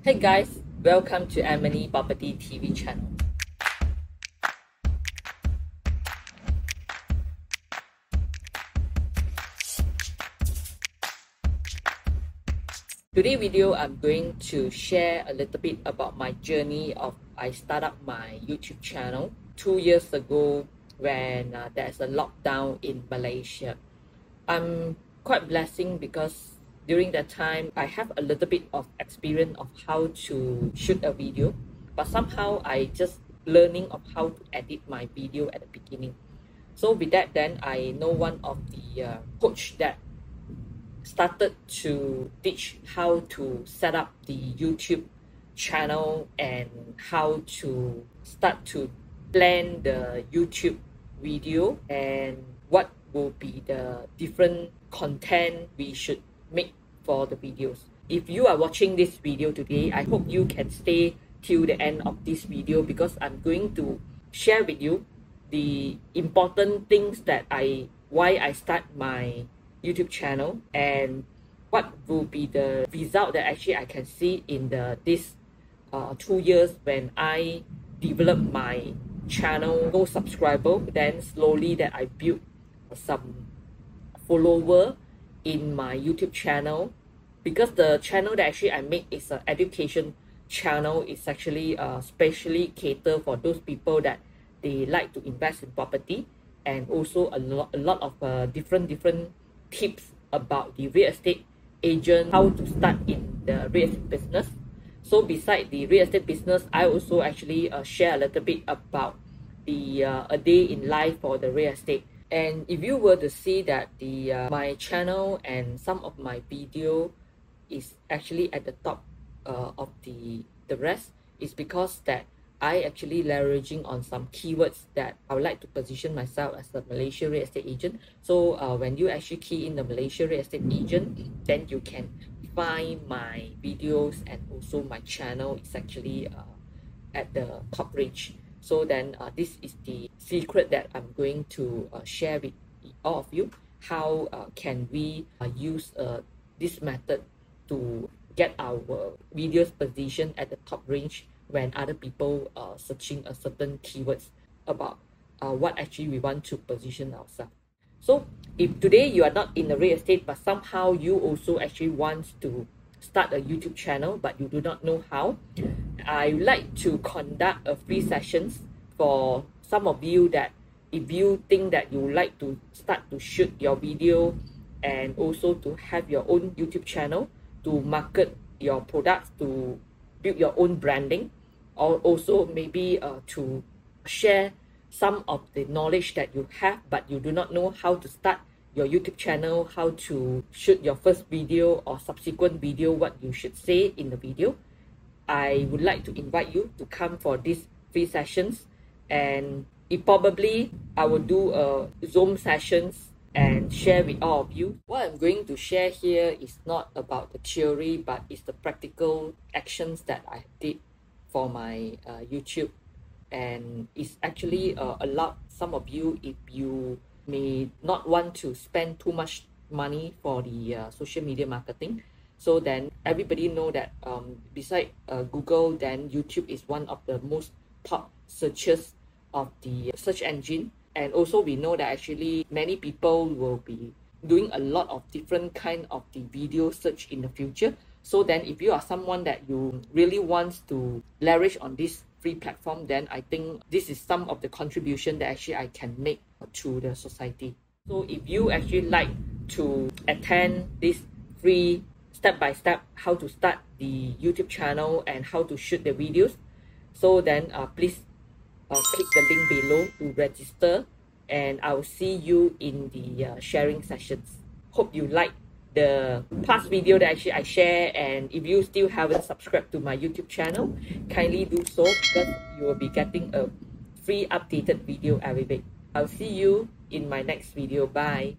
Hey guys, welcome to Emily Property TV channel. Today video, I'm going to share a little bit about my journey of I started up my YouTube channel 2 years ago when there's a lockdown in Malaysia. I'm quite blessing because during that time, I have a little bit of experience of how to shoot a video, but somehow I just learning of how to edit my video at the beginning. So with that, then I know one of the coach that started to teach how to set up the YouTube channel and how to start to plan the YouTube video and what will be the different content we should make for the videos. If you are watching this video today, I hope you can stay till the end of this video because I'm going to share with you the important things that why I start my YouTube channel and what will be the result that actually I can see in this 2 years when I developed my channel, no subscriber, then slowly that I built some follower in my YouTube channel, because the channel that actually I make is an education channel. It's actually specially cater for those people that they like to invest in property, and also a lot of different tips about the real estate agent, how to start in the real estate business. So beside the real estate business, I also actually share a little bit about the a day in life for the real estate. And if you were to see that the my channel and some of my video is actually at the top of the rest, is because that I actually leveraging on some keywords that I would like to position myself as a Malaysia real estate agent. So when you actually key in the Malaysia real estate agent, then you can find my videos, and also my channel is actually at the top range. So then this is the secret that I'm going to share with all of you. How can we use this method to get our videos positioned at the top range when other people are searching a certain keywords about what actually we want to position ourselves. So if today you are not in the real estate, but somehow you also actually want to start a YouTube channel, but you do not know how, I like to conduct a free sessions for some of you that if you think that you like to start to shoot your video and also to have your own YouTube channel to market your products, to build your own branding, or also maybe to share some of the knowledge that you have but you do not know how to start your YouTube channel, how to shoot your first video or subsequent video, what you should say in the video. I would like to invite you to come for these free sessions, and probably I will do a Zoom sessions and share with all of you. What I'm going to share here is not about the theory, but it's the practical actions that I did for my YouTube, and it's actually allowed some of you, if you may not want to spend too much money for the social media marketing. So then everybody know that beside Google, then YouTube is one of the most top searches of the search engine. And also we know that actually many people will be doing a lot of different kind of the video search in the future. So then if you are someone that you really wants to leverage on this free platform, then I think this is some of the contribution that actually I can make to the society. So if you actually like to attend this free step-by-step how to start the YouTube channel and how to shoot the videos, so then please click the link below to register, and I will see you in the sharing sessions. Hope you like the past video that actually I share, and if you still haven't subscribed to my YouTube channel, kindly do so, because you will be getting a free updated video every week. I'll see you in my next video. Bye.